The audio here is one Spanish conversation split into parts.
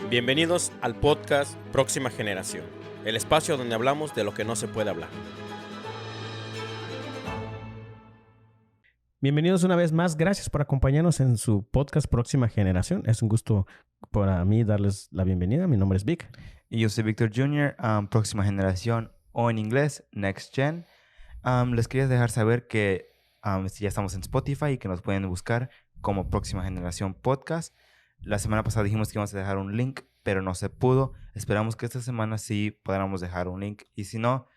Bienvenidos al podcast Próxima Generación, el espacio donde hablamos de lo que no se puede hablar. Bienvenidos una vez más. Gracias por acompañarnos en su podcast Próxima Generación. Es un gusto para mí darles la bienvenida. Mi nombre es Vic. Y yo soy Víctor Jr., Próxima Generación, o en inglés, Next Gen. Les quería dejar saber que ya estamos en Spotify y que nos pueden buscar como Próxima Generación Podcast. La semana pasada dijimos que íbamos a dejar un link, pero no se pudo. Esperamos que esta semana sí podamos dejar un link. Y si no,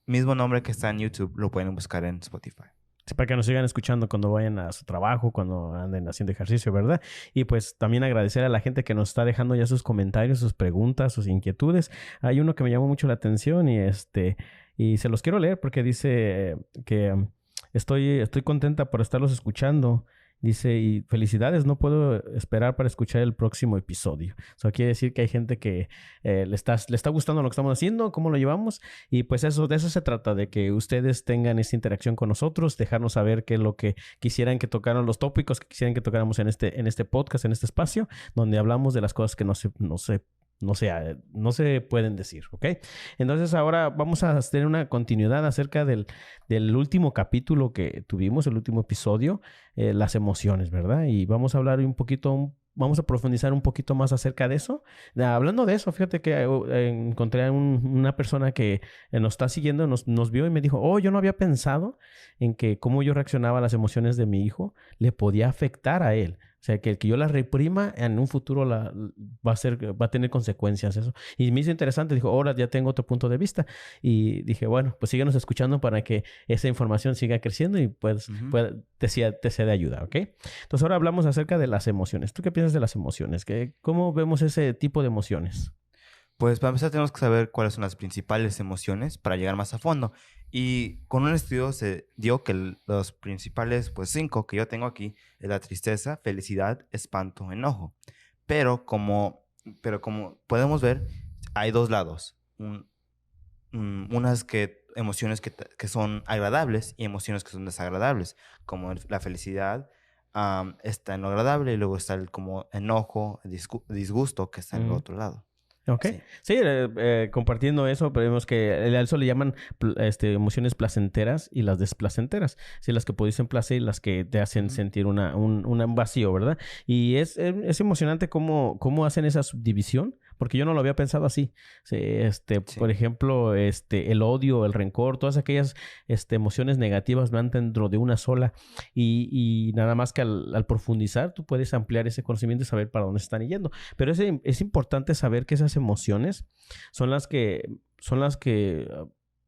mismo nombre que está en YouTube, lo pueden buscar en Spotify. Sí, para que nos sigan escuchando cuando vayan a su trabajo, cuando anden haciendo ejercicio, ¿verdad? Y pues también agradecer a la gente que nos está dejando ya sus comentarios, sus preguntas, sus inquietudes. Hay uno que me llamó mucho la atención y se los quiero leer porque dice que estoy contenta por estarlos escuchando. Dice, y felicidades, no puedo esperar para escuchar el próximo episodio. Eso quiere decir que hay gente que le está gustando lo que estamos haciendo, cómo lo llevamos. Y pues de eso se trata, de que ustedes tengan esa interacción con nosotros, dejarnos saber qué es lo que quisieran que tocaran, los tópicos que quisieran que tocáramos en este podcast, en este espacio, donde hablamos de las cosas que no se pueden decir, ¿ok? Entonces ahora vamos a tener una continuidad acerca del último capítulo que tuvimos, el último episodio, las emociones, ¿verdad? Y vamos a hablar vamos a profundizar un poquito más acerca de eso. Hablando de eso, fíjate que encontré a una persona que nos está siguiendo, nos vio y me dijo, yo no había pensado en que cómo yo reaccionaba a las emociones de mi hijo le podía afectar a él. O sea, que el que yo las reprima en un futuro va a tener consecuencias eso. Y me hizo interesante. Dijo, ahora ya tengo otro punto de vista. Y dije, bueno, pues síganos escuchando para que esa información siga creciendo y pues te sea de ayuda, ¿ok? Entonces ahora hablamos acerca de las emociones. ¿Tú qué piensas de las emociones? ¿Cómo vemos ese tipo de emociones? Pues para empezar tenemos que saber cuáles son las principales emociones para llegar más a fondo. Y con un estudio se dio que los principales, 5 que yo tengo aquí, es la tristeza, felicidad, espanto, enojo. Pero como podemos ver, hay dos lados. Unas emociones que son agradables y emociones que son desagradables. Como la felicidad está en lo agradable y luego está el como enojo, disgusto que está en el otro lado. Ok. Sí, compartiendo eso, vemos que a eso le llaman emociones placenteras y las desplacenteras. Sí, las que producen placer y las que te hacen sentir un vacío, ¿verdad? Y es emocionante cómo hacen esa subdivisión, porque yo no lo había pensado así. Sí. Por ejemplo, el odio, el rencor, todas aquellas emociones negativas van dentro de una sola. Y nada más que al profundizar, tú puedes ampliar ese conocimiento y saber para dónde están yendo. Pero es importante saber que esas emociones son las que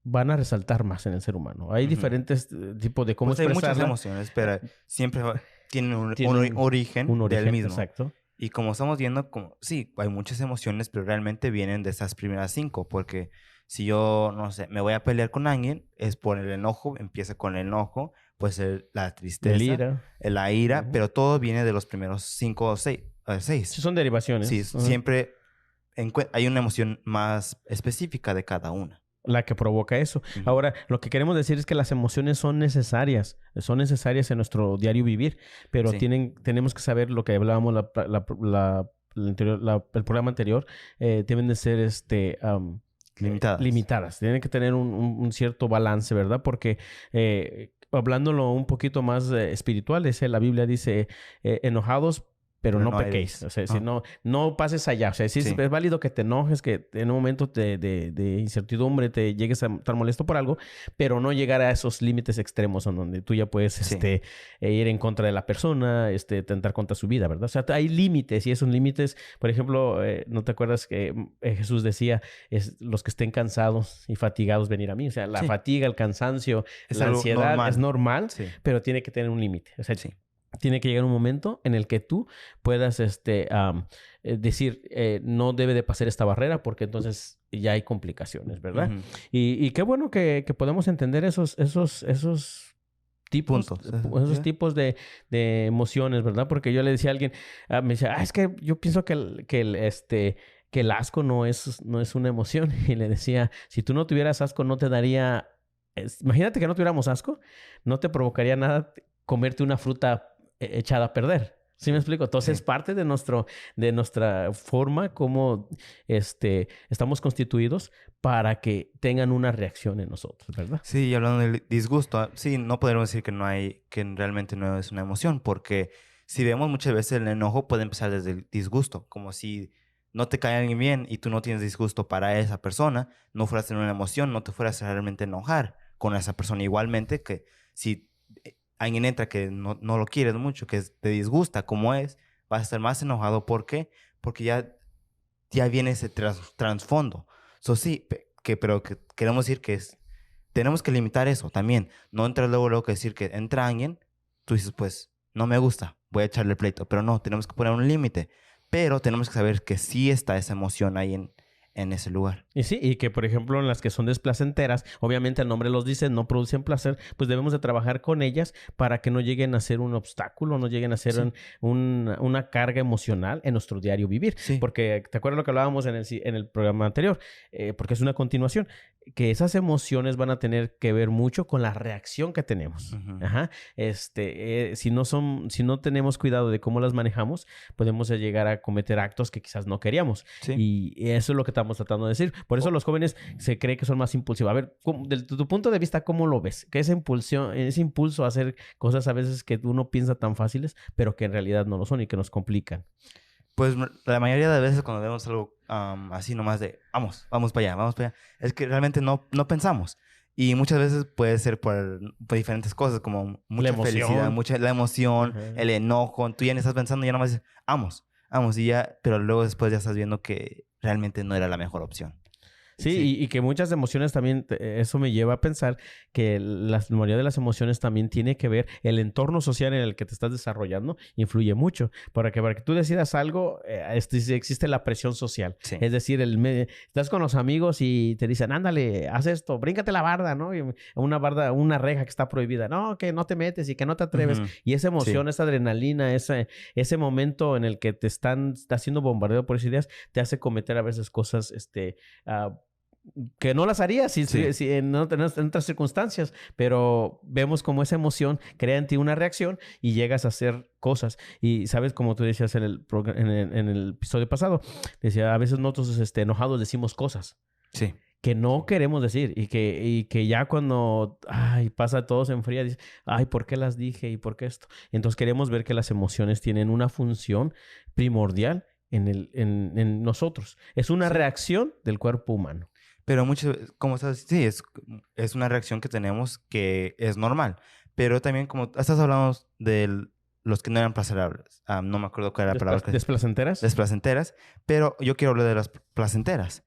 van a resaltar más en el ser humano. Hay diferentes tipos de cómo expresarla. Hay muchas emociones, pero siempre tienen un origen del mismo. Exacto. Y como estamos viendo, sí, hay muchas emociones, pero realmente vienen de esas primeras 5. Porque si yo, no sé, me voy a pelear con alguien, es por el enojo, empieza con el enojo, puede ser la tristeza, la ira, pero todo viene de los primeros 5 o 6. Sí, son derivaciones. Sí, siempre hay una emoción más específica de cada una. La que provoca eso. Ahora, lo que queremos decir es que las emociones son necesarias en nuestro diario vivir, pero tenemos que saber lo que hablábamos el programa anterior, deben de ser limitadas. Tienen que tener un cierto balance, ¿verdad? Porque hablándolo un poquito más espiritual, la Biblia dice, enojados, pero no pequéis. O sea, si no pases allá. O sea, es válido que te enojes, que en un momento de incertidumbre te llegues a estar molesto por algo, pero no llegar a esos límites extremos en donde tú ya puedes ir en contra de la persona, tentar contra su vida, ¿verdad? O sea, hay límites y esos límites, por ejemplo, ¿no te acuerdas que Jesús decía, los que estén cansados y fatigados venir a mí? O sea, la fatiga, el cansancio, la ansiedad es normal, pero tiene que tener un límite. O sea, tiene que llegar un momento en el que tú puedas decir, no debe de pasar esta barrera porque entonces ya hay complicaciones, ¿verdad? Y qué bueno que podemos entender esos tipos, tipos de emociones, ¿verdad? Porque yo le decía a alguien, me decía, es que yo pienso que el asco no es una emoción. Y le decía, si tú no tuvieras asco, no te daría... imagínate que no tuviéramos asco, no te provocaría nada comerte una fruta echada a perder. ¿Sí me explico? Entonces, es parte de nuestra forma como estamos constituidos para que tengan una reacción en nosotros, ¿verdad? Sí, y hablando del disgusto, sí, no podemos decir que realmente no es una emoción, porque si vemos muchas veces el enojo puede empezar desde el disgusto, como si no te cae alguien bien y tú no tienes disgusto para esa persona, no fueras a tener una emoción, no te fueras a realmente enojar con esa persona. Igualmente que si alguien entra que no lo quieres mucho, que te disgusta como es, vas a estar más enojado. ¿Por qué? Porque ya viene ese trasfondo. So, sí, pero que queremos decir que tenemos que limitar eso también. No entrar luego que decir que entra alguien, tú dices, pues, no me gusta, voy a echarle pleito. Pero no, tenemos que poner un límite. Pero tenemos que saber que sí está esa emoción ahí en ese lugar. Y sí, y que por ejemplo en las que son desplacenteras, obviamente el nombre los dice, no producen placer, pues debemos de trabajar con ellas para que no lleguen a ser un obstáculo, no lleguen a ser una carga emocional en nuestro diario vivir. Sí. Porque, ¿te acuerdas lo que hablábamos en el programa anterior? Porque es una continuación, que esas emociones van a tener que ver mucho con la reacción que tenemos. Uh-huh. Ajá. Si no tenemos cuidado de cómo las manejamos, podemos llegar a cometer actos que quizás no queríamos. Sí. Y eso es lo que estamos tratando de decir. Por eso los jóvenes se cree que son más impulsivos. A ver, desde tu punto de vista, ¿cómo lo ves? ¿Qué ese impulso a hacer cosas a veces que uno piensa tan fáciles, pero que en realidad no lo son y que nos complican? Pues la mayoría de veces cuando vemos algo así nomás de vamos para allá, es que realmente no pensamos. Y muchas veces puede ser por diferentes cosas, como mucha felicidad, la emoción, uh-huh, el enojo. Tú ya no estás pensando, ya nomás dices, vamos, y ya, pero luego después ya estás viendo que realmente no era la mejor opción. Sí. Y que muchas emociones también, eso me lleva a pensar que la mayoría de las emociones también tiene que ver, el entorno social en el que te estás desarrollando influye mucho. Para que tú decidas algo, existe la presión social. Sí. Es decir, estás con los amigos y te dicen, ándale, haz esto, bríncate la barda, ¿no? Una reja que está prohibida. No, que no te metes y que no te atreves. Uh-huh. Y esa emoción, esa adrenalina, ese momento en el que te está siendo bombardeado por esas ideas, te hace cometer a veces cosas, que no las harías si en otras circunstancias, pero vemos como esa emoción crea en ti una reacción y llegas a hacer cosas. Y sabes, como tú decías en el episodio pasado, decía, a veces nosotros enojados decimos cosas que no queremos decir y que ya cuando pasa todo se enfría, dices, ¿por qué las dije? ¿Y por qué esto? Entonces queremos ver que las emociones tienen una función primordial en nosotros. Es una reacción del cuerpo humano. Pero como sabes, sí, es una reacción que tenemos que es normal. Pero también, como estás hablando de los que no eran placentables. No me acuerdo cuál era la palabra. ¿Desplacenteras? Desplacenteras. Pero yo quiero hablar de las placenteras,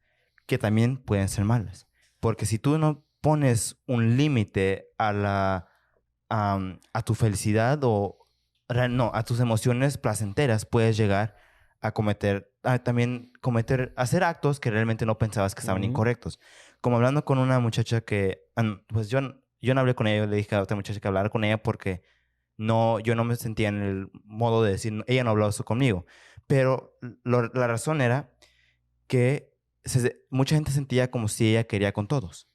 que también pueden ser malas. Porque si tú no pones un límite a tu felicidad a tus emociones placenteras, puedes llegar a hacer actos que realmente no pensabas que estaban incorrectos. Como hablando con una muchacha que, pues yo no hablé con ella, yo le dije a otra muchacha que hablara con ella porque yo no me sentía en el modo de decir, ella no habló eso conmigo. Pero la razón era que mucha gente sentía como si ella quería con todos.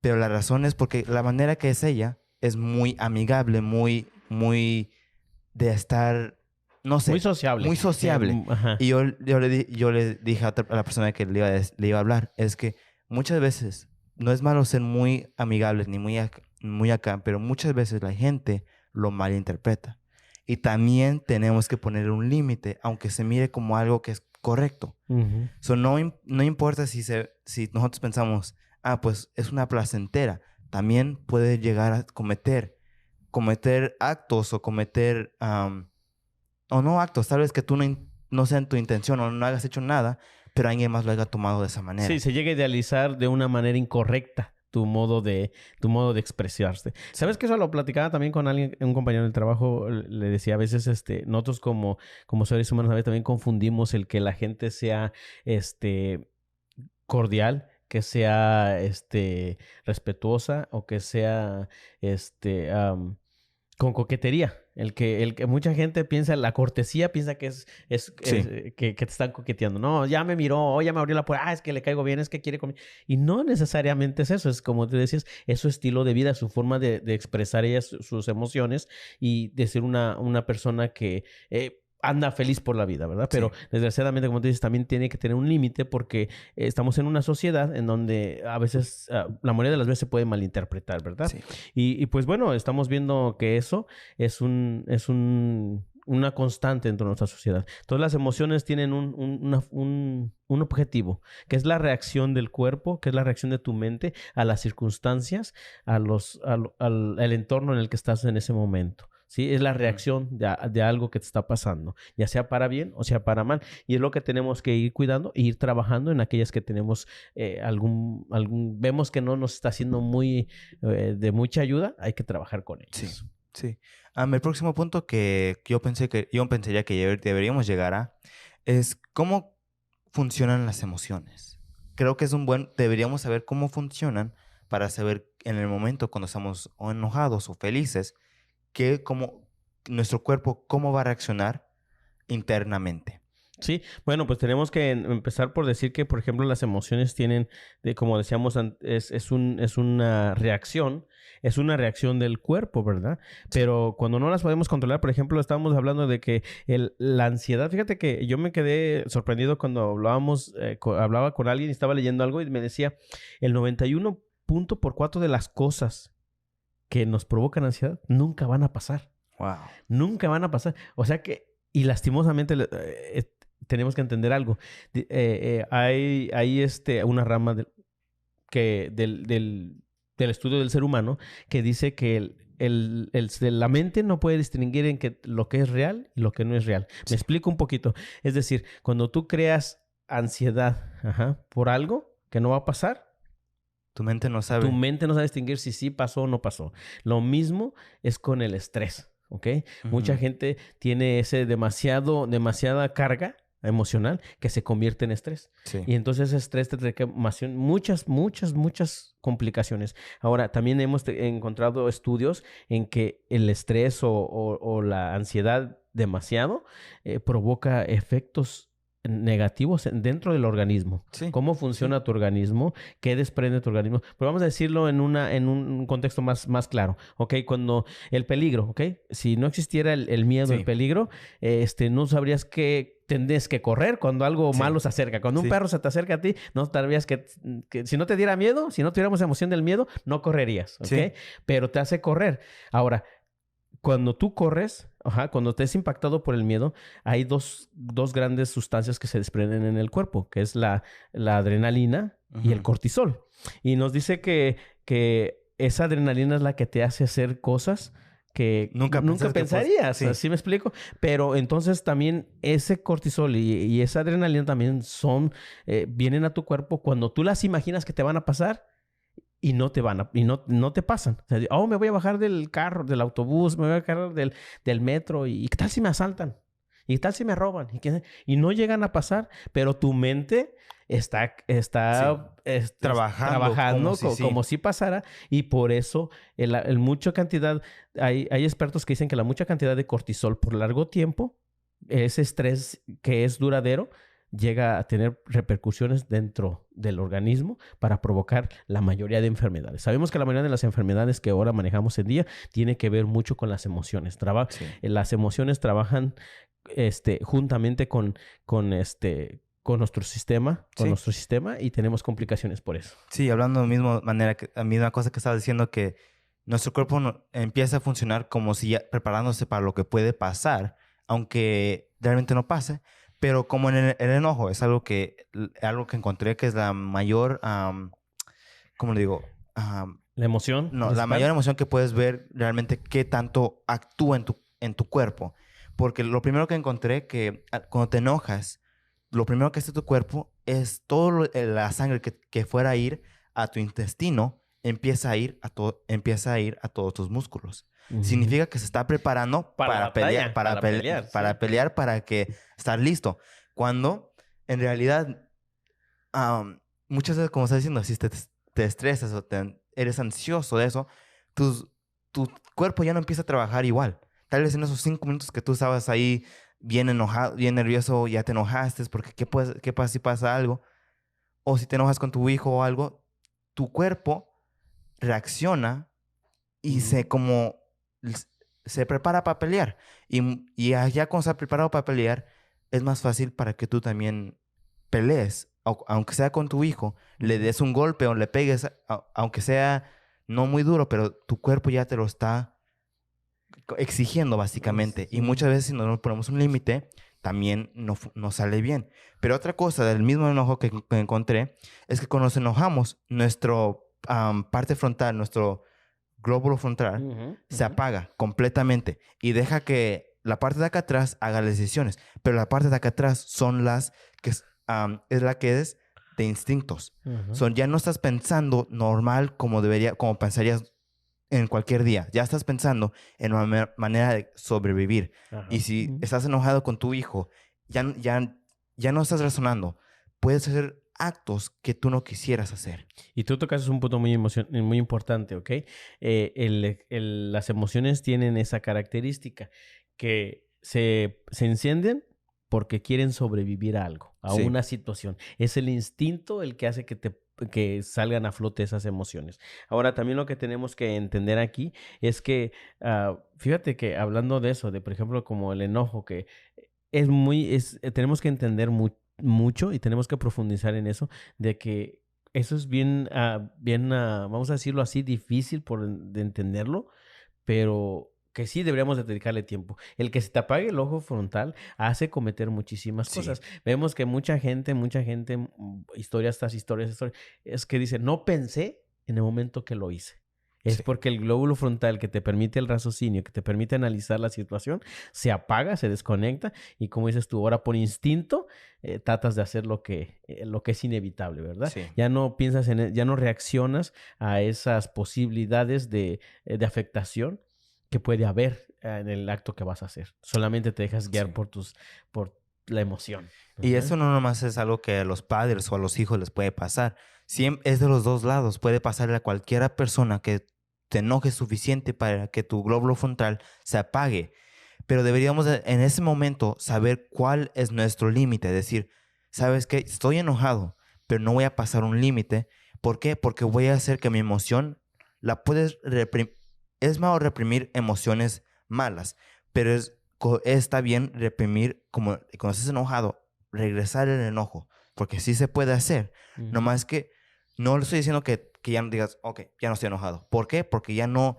Pero la razón es porque la manera que es ella es muy amigable, muy, muy de estar... No sé. Muy sociable. Muy sociable. Y yo le dije a la persona que le iba a hablar, es que muchas veces no es malo ser muy amigables ni muy acá, pero muchas veces la gente lo malinterpreta. Y también tenemos que poner un límite, aunque se mire como algo que es correcto. Uh-huh. So, no importa si nosotros pensamos, pues es una placentera. También puede llegar a cometer actos o cometer... o no actos, tal vez que tú no sea en tu intención o no hayas hecho nada, pero alguien más lo haya tomado de esa manera. Sí, se llega a idealizar de una manera incorrecta tu modo de expresarse. ¿Sabes que eso lo platicaba también con alguien, un compañero del trabajo? Le decía a veces, nosotros como seres humanos a veces también confundimos el que la gente sea, cordial, que sea, respetuosa o que sea, con coquetería. El que mucha gente piensa, la cortesía piensa que que te están coqueteando. No, ya me miró, ya me abrió la puerta. Es que le caigo bien, es que quiere comer. Y no necesariamente es eso. Es como te decías, es su estilo de vida, su forma de expresar sus emociones y de ser una persona que anda feliz por la vida, ¿verdad? Pero desgraciadamente, como tú dices, también tiene que tener un límite porque estamos en una sociedad en donde a veces, la mayoría de las veces se puede malinterpretar, ¿verdad? Sí. Y pues bueno, estamos viendo que eso es una constante dentro de nuestra sociedad. Todas las emociones tienen un objetivo, que es la reacción del cuerpo, que es la reacción de tu mente a las circunstancias, al entorno en el que estás en ese momento. ¿Sí? Es la reacción de algo que te está pasando, ya sea para bien o sea para mal. Y es lo que tenemos que ir cuidando e ir trabajando en aquellas que tenemos vemos que no nos está haciendo de mucha ayuda, hay que trabajar con ellos. Sí, sí. El próximo punto que yo pensaría que deberíamos llegar a es cómo funcionan las emociones. Creo que deberíamos saber cómo funcionan para saber en el momento cuando estamos o enojados o felices, cómo nuestro cuerpo, cómo va a reaccionar internamente. Sí, bueno, pues tenemos que empezar por decir que, por ejemplo, las emociones tienen, como decíamos, es una reacción del cuerpo, ¿verdad? Pero cuando no las podemos controlar, por ejemplo, estábamos hablando de que la ansiedad, fíjate que yo me quedé sorprendido cuando hablaba con alguien y estaba leyendo algo y me decía, el 91.4 de las cosas que nos provocan ansiedad nunca van a pasar. Wow. Nunca van a pasar. O sea que, y lastimosamente tenemos que entender algo. Hay una rama del estudio del ser humano que dice que la mente no puede distinguir en lo que es real y lo que no es real. Sí. Me explico un poquito. Es decir, cuando tú creas ansiedad por algo que no va a pasar, tu mente no sabe. Tu mente no sabe distinguir si sí pasó o no pasó. Lo mismo es con el estrés, ¿ok? Uh-huh. Mucha gente tiene demasiada carga emocional que se convierte en estrés. Sí. Y entonces ese estrés te trae muchas complicaciones. Ahora, también hemos encontrado estudios en que el estrés o la ansiedad demasiado provoca efectos negativos dentro del organismo. Sí. ¿Cómo funciona tu organismo? ¿Qué desprende tu organismo? Pero vamos a decirlo en un contexto más claro. ¿Ok? Cuando el peligro, ¿ok? Si no existiera el miedo, el peligro, no sabrías que tendrías que correr cuando algo malo se acerca. Cuando un perro se te acerca a ti, no sabrías que si no te diera miedo, si no tuviéramos emoción del miedo, no correrías, ¿ok? Sí. Pero te hace correr. Ahora, cuando tú corres, cuando estés impactado por el miedo, hay dos grandes sustancias que se desprenden en el cuerpo, que es la adrenalina y el cortisol. Y nos dice que esa adrenalina es la que te hace hacer cosas que nunca pensarías. Sí. ¿Sí me explico? Pero entonces también ese cortisol y esa adrenalina también vienen a tu cuerpo cuando tú las imaginas que te van a pasar. Y no te pasan. O sea, me voy a bajar del carro, del autobús, me voy a bajar del metro. ¿Y qué tal si me asaltan? ¿Y qué tal si me roban? Y no llegan a pasar, pero tu mente está trabajando como si pasara. Y por eso mucha cantidad... Hay expertos que dicen que la mucha cantidad de cortisol por largo tiempo, ese estrés que es duradero, llega a tener repercusiones dentro del organismo para provocar la mayoría de enfermedades. Sabemos que la mayoría de las enfermedades que ahora manejamos en día tiene que ver mucho con las emociones. Las emociones trabajan juntamente con nuestro sistema, y tenemos complicaciones por eso. Sí, hablando de la misma cosa que estaba diciendo, que nuestro cuerpo empieza a funcionar como si ya preparándose para lo que puede pasar, aunque realmente no pase. Pero como en el enojo es algo que encontré que es la mayor, ¿cómo le digo? ¿La emoción? No, la mayor emoción que puedes ver realmente qué tanto actúa en tu cuerpo. Porque lo primero que encontré que cuando te enojas, lo primero que hace tu cuerpo es toda la sangre que fuera a ir a tu intestino, empieza a ir a todos tus músculos. Uh-huh. Significa que se está preparando para pelear, para que estar listo. Cuando en realidad muchas veces, como estás diciendo, si te estresas o eres ansioso de eso, tu cuerpo ya no empieza a trabajar igual. tal vez en esos 5 minutos que tú estabas ahí bien enojado, bien nervioso, ya te enojaste porque ¿qué pasa si pasa algo? O si te enojas con tu hijo o algo, tu cuerpo reacciona y se prepara para pelear. Y ya cuando se ha preparado para pelear, es más fácil para que tú también pelees. Aunque sea con tu hijo, le des un golpe o le pegues, aunque sea no muy duro, pero tu cuerpo ya te lo está exigiendo básicamente. Sí. Y muchas veces si no nos ponemos un límite, también no sale bien. Pero otra cosa del mismo enojo que encontré es que cuando nos enojamos, nuestro parte frontal, nuestro glóbulo frontal, se apaga completamente y deja que la parte de acá atrás haga las decisiones. Pero la parte de acá atrás son las que es la que es de instintos. Ya no estás pensando normal como pensarías en cualquier día. Ya estás pensando en una manera de sobrevivir. Y si estás enojado con tu hijo, ya no estás razonando. Puedes hacer actos que tú no quisieras hacer. Y tú tocas un punto muy importante, ¿ok? Las emociones tienen esa característica que se encienden porque quieren sobrevivir a algo, a una situación. Es el instinto el que hace que salgan a flote esas emociones. Ahora, también lo que tenemos que entender aquí es que, fíjate que hablando de eso, de por ejemplo, como el enojo, que tenemos que entender mucho y tenemos que profundizar en eso, de que eso es bien, vamos a decirlo así, difícil de entenderlo, pero que sí deberíamos de dedicarle tiempo. El que se te apague el ojo frontal hace cometer muchísimas cosas. Vemos que mucha gente, historias tras historias, es que dice, no pensé en el momento que lo hice. Es porque el glóbulo frontal que te permite el raciocinio, que te permite analizar la situación, se apaga, se desconecta y como dices tú, ahora por instinto tratas de hacer lo que es inevitable, ¿verdad? Sí. Ya no piensas ya no reaccionas a esas posibilidades de afectación que puede haber en el acto que vas a hacer. Solamente te dejas guiar por la emoción. Y eso no nomás es algo que a los padres o a los hijos les puede pasar. Es de los dos lados. Puede pasarle a cualquiera persona que te enoje suficiente para que tu glóbulo frontal se apague. Pero deberíamos en ese momento saber cuál es nuestro límite. Decir, ¿sabes qué? Estoy enojado, pero no voy a pasar un límite. ¿Por qué? Porque voy a hacer que mi emoción la puedes reprimir. Es malo reprimir emociones malas, pero está bien reprimir, como cuando estás enojado, regresar el enojo, porque sí se puede hacer. Nomás que no le estoy diciendo que ya no digas, ok, ya no estoy enojado. ¿Por qué? Porque ya no...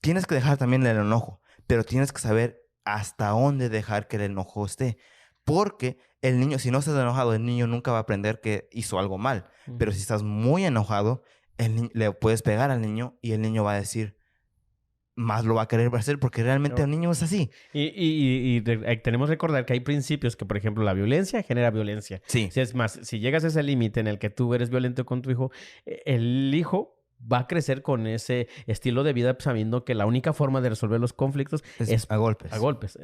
Tienes que dejar también el enojo, pero tienes que saber hasta dónde dejar que el enojo esté. Porque el niño, si no estás enojado, el niño nunca va a aprender que hizo algo mal. Pero si estás muy enojado, le puedes pegar al niño y el niño va a decir, más lo va a querer hacer porque realmente el niño es así. Y tenemos que recordar que hay principios que, por ejemplo, la violencia genera violencia. Sí. Si es más, si llegas a ese límite en el que tú eres violento con tu hijo, el hijo va a crecer con ese estilo de vida sabiendo que la única forma de resolver los conflictos es a golpes. A golpes,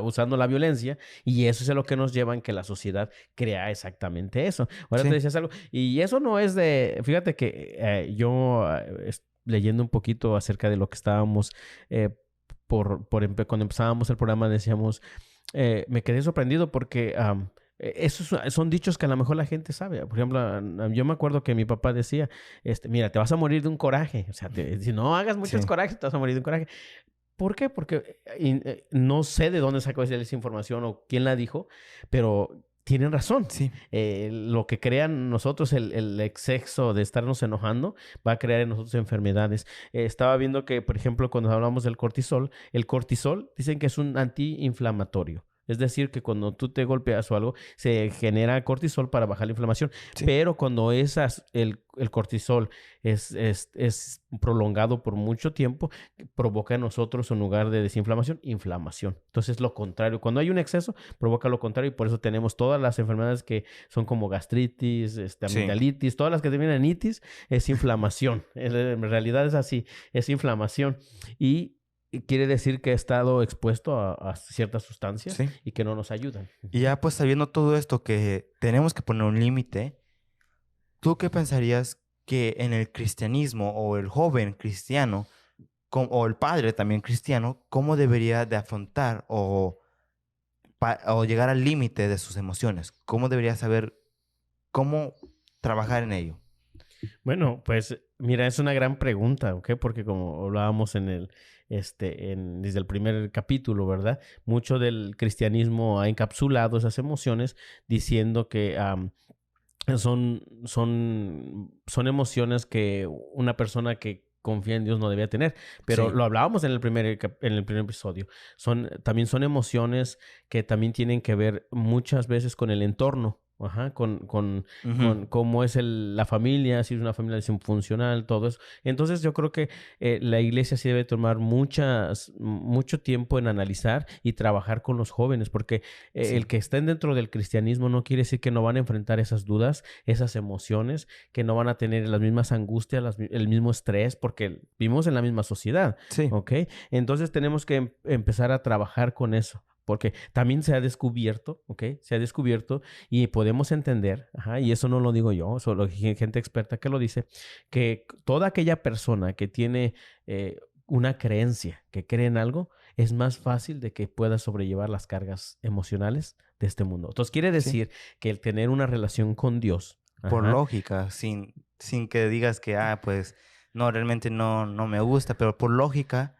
usando la violencia, y eso es lo que nos lleva en que la sociedad crea exactamente eso. Ahora te decías algo, y eso no es de... Fíjate que yo... leyendo un poquito acerca de lo que estábamos, cuando empezábamos el programa decíamos, me quedé sorprendido porque esos son dichos que a lo mejor la gente sabe. Por ejemplo, yo me acuerdo que mi papá decía, mira, te vas a morir de un coraje. O sea, si no hagas muchos corajes, te vas a morir de un coraje. ¿Por qué? Porque no sé de dónde sacó esa información o quién la dijo, pero... Tienen razón. Sí. Lo que crean nosotros, el exceso de estarnos enojando, va a crear en nosotros enfermedades. Estaba viendo que, por ejemplo, cuando hablamos del cortisol, el cortisol dicen que es un antiinflamatorio. Es decir, que cuando tú te golpeas o algo, se genera cortisol para bajar la inflamación. Sí. Pero cuando el cortisol es prolongado por mucho tiempo, provoca en nosotros, en lugar de desinflamación, inflamación. Entonces, lo contrario. Cuando hay un exceso, provoca lo contrario. Y por eso tenemos todas las enfermedades que son como gastritis, amigdalitis, todas las que terminan en itis, es inflamación. En realidad es así, es inflamación. Y quiere decir que ha estado expuesto a ciertas sustancias y que no nos ayudan. Y ya pues sabiendo todo esto que tenemos que poner un límite, ¿tú qué pensarías que en el cristianismo o el joven cristiano, o el padre también cristiano, cómo debería de afrontar o llegar al límite de sus emociones. Cómo debería saber cómo trabajar en ello. Bueno, pues mira, es una gran pregunta, ¿ok? Porque como hablábamos desde el primer capítulo, ¿verdad? Mucho del cristianismo ha encapsulado esas emociones diciendo que son emociones que una persona que confía en Dios no debía tener, pero Sí. lo hablábamos en el primer episodio. También son emociones que también tienen que ver muchas veces con el entorno. Ajá, con cómo es la familia, si es una familia disfuncional, todo eso. Entonces yo creo que la iglesia sí debe tomar mucho tiempo en analizar y trabajar con los jóvenes, porque Sí. el que estén dentro del cristianismo no quiere decir que no van a enfrentar esas dudas, esas emociones, que no van a tener las mismas angustias, el mismo estrés, porque vivimos en la misma sociedad, Sí. ¿ok? Entonces tenemos que empezar a trabajar con eso. Porque también se ha descubierto, ¿ok? Se ha descubierto y podemos entender, y eso no lo digo yo, solo gente experta que lo dice, que toda aquella persona que tiene una creencia, que cree en algo, es más fácil de que pueda sobrellevar las cargas emocionales de este mundo. Entonces quiere decir que el tener una relación con Dios... Por lógica, sin que digas que, pues, no, realmente no me gusta, pero por lógica,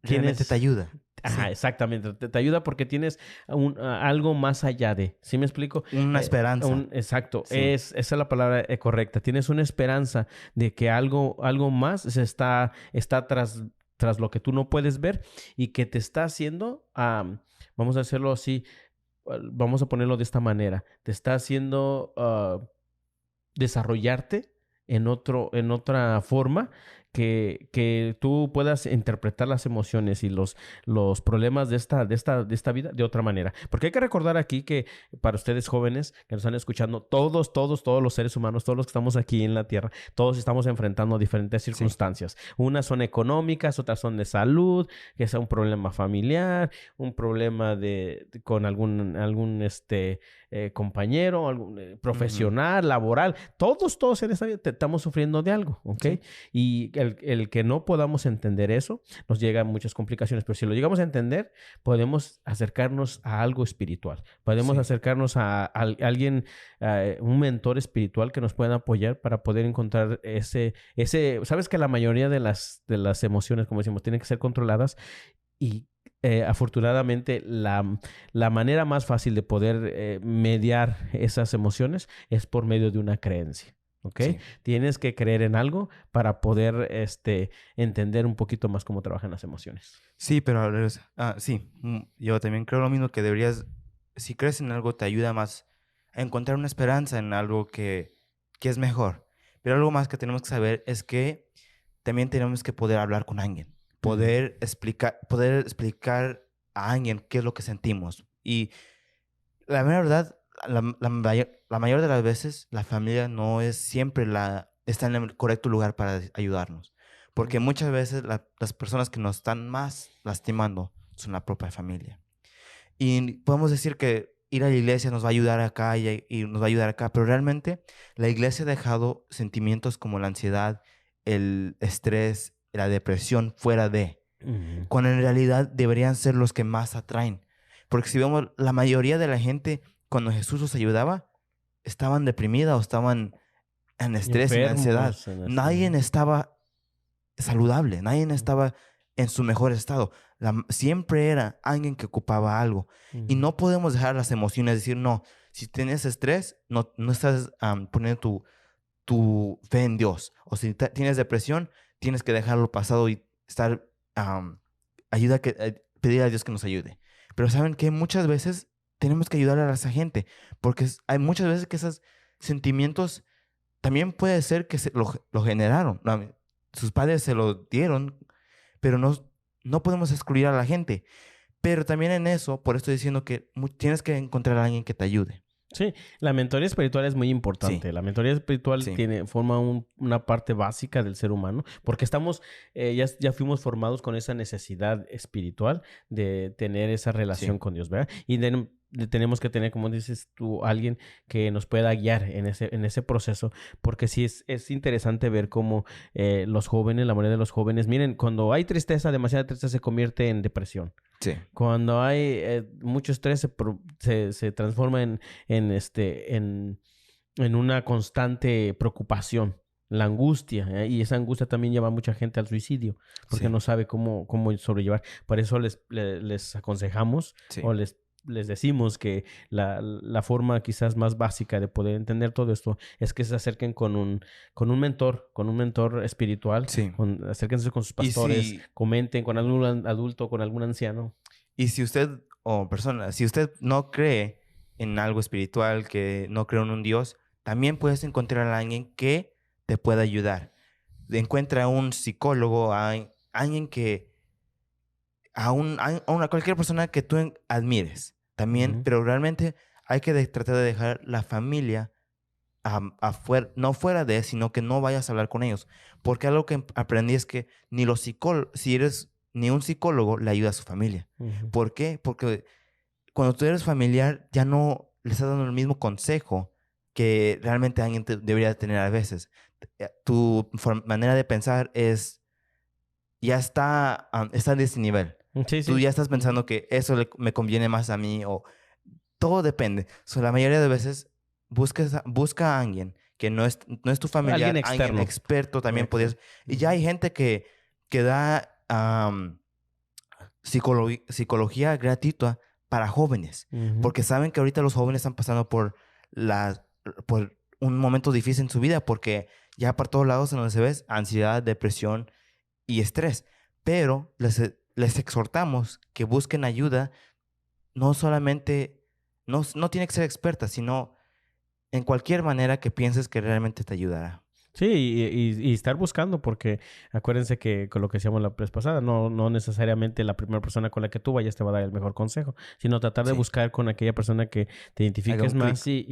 realmente te ayuda. Ajá, exactamente. Te ayuda porque tienes algo más allá de. ¿Sí me explico? Una esperanza. Exacto. Sí. Esa es la palabra correcta. Tienes una esperanza de que algo más está tras lo que tú no puedes ver y que te está haciendo, vamos a hacerlo así, vamos a ponerlo de esta manera, te está haciendo desarrollarte en otra forma que tú puedas interpretar las emociones y los problemas de esta vida de otra manera. Porque hay que recordar aquí que para ustedes jóvenes que nos están escuchando, todos los seres humanos, todos los que estamos aquí en la Tierra, todos estamos enfrentando diferentes circunstancias. Sí. Unas son económicas, otras son de salud, que sea un problema familiar, un problema con algún compañero, algún profesional, laboral. Todos en esta vida estamos sufriendo de algo, ¿ok? Sí. Y el que no podamos entender eso, nos llegan muchas complicaciones. Pero si lo llegamos a entender, podemos acercarnos a algo espiritual. Podemos acercarnos a alguien, un mentor espiritual que nos pueda apoyar para poder encontrar ese... Sabes que la mayoría de las emociones, como decimos, tienen que ser controladas y afortunadamente la manera más fácil de poder mediar esas emociones es por medio de una creencia. ¿Ok? Sí. Tienes que creer en algo para poder entender un poquito más cómo trabajan las emociones. Sí, pero sí, yo también creo lo mismo, que deberías, si crees en algo, te ayuda más a encontrar una esperanza en algo que es mejor. Pero algo más que tenemos que saber es que también tenemos que poder hablar con alguien, poder explicar a alguien qué es lo que sentimos. Y la verdad, la mayor de las veces, la familia no es siempre está en el correcto lugar para ayudarnos. Porque muchas veces las personas que nos están más lastimando son la propia familia. Y podemos decir que ir a la iglesia nos va a ayudar acá y nos va a ayudar acá, pero realmente la iglesia ha dejado sentimientos como la ansiedad, el estrés, la depresión fuera de. Cuando en realidad deberían ser los que más atraen. Porque si vemos, la mayoría de la gente, cuando Jesús los ayudaba, estaban deprimidas o estaban en estrés, en ansiedad. Nadie estaba saludable, nadie estaba en su mejor estado. Siempre era alguien que ocupaba algo. Y no podemos dejar las emociones, decir, no, si tienes estrés, no estás poniendo tu fe en Dios. O si tienes depresión, tienes que dejarlo pasado y estar, pedir a Dios que nos ayude. Pero ¿saben qué? Muchas veces tenemos que ayudar a esa gente, porque hay muchas veces que esos sentimientos también puede ser que lo generaron. Sus padres se lo dieron, pero no podemos excluir a la gente. Pero también en eso, por eso estoy diciendo que tienes que encontrar a alguien que te ayude. Sí, la mentoría espiritual es muy importante. Sí. La mentoría espiritual forma una parte básica del ser humano, porque estamos, ya fuimos formados con esa necesidad espiritual de tener esa relación con Dios, ¿verdad? Y tenemos que tener, como dices tú, alguien que nos pueda guiar en ese proceso, porque sí es interesante ver cómo los jóvenes, la mayoría de los jóvenes, miren, cuando hay tristeza, demasiada tristeza se convierte en depresión. Sí. Cuando hay mucho estrés se transforma en una constante preocupación. La angustia, y esa angustia también lleva a mucha gente al suicidio, porque no sabe cómo sobrellevar. Por eso les aconsejamos o les decimos que la forma quizás más básica de poder entender todo esto es que se acerquen con un mentor espiritual. Sí. Acérquense con sus pastores, comenten con algún adulto, con algún anciano. Y si usted, si usted no cree en algo espiritual, que no cree en un Dios, también puedes encontrar a alguien que te pueda ayudar. Encuentra un psicólogo, a alguien que a cualquier persona que tú admires también, pero realmente hay que tratar de dejar la familia afuera, no fuera de, sino que no vayas a hablar con ellos, porque algo que aprendí es que si eres ni un psicólogo le ayuda a su familia. ¿Por qué? Porque cuando tú eres familiar ya no le estás dando el mismo consejo que realmente alguien debería tener a veces. Tu manera de pensar ya está en ese nivel. Tú ya estás pensando que eso me conviene más a mí, o todo depende. La mayoría de veces busca a alguien que no es tu familiar, alguien experto también podrías. Y ya hay gente que da psicología gratuita para jóvenes, porque saben que ahorita los jóvenes están pasando por un momento difícil en su vida, porque ya por todos lados en donde se ve ansiedad, depresión y estrés. Pero les exhortamos que busquen ayuda, no solamente, no tiene que ser experta, sino en cualquier manera que pienses que realmente te ayudará. Sí, y estar buscando, porque acuérdense que con lo que decíamos la vez pasada, no necesariamente la primera persona con la que tú vayas te va a dar el mejor consejo, sino tratar de buscar con aquella persona que te identifiques más y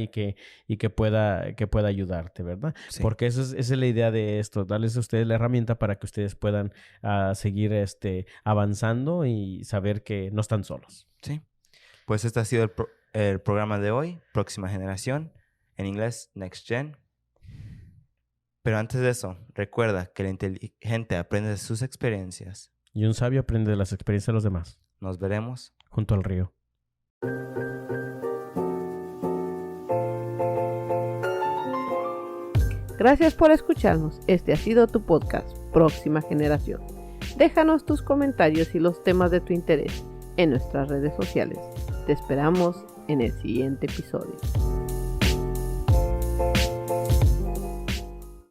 que pueda ayudarte, ¿verdad? Sí. Porque esa es la idea de esto, darles a ustedes la herramienta para que ustedes puedan seguir avanzando y saber que no están solos. Sí. Pues este ha sido el programa de hoy, Próxima Generación, en inglés, Next Gen. Pero antes de eso, recuerda que el inteligente aprende de sus experiencias. Y un sabio aprende de las experiencias de los demás. Nos veremos junto al río. Gracias por escucharnos. Este ha sido tu podcast, Próxima Generación. Déjanos tus comentarios y los temas de tu interés en nuestras redes sociales. Te esperamos en el siguiente episodio.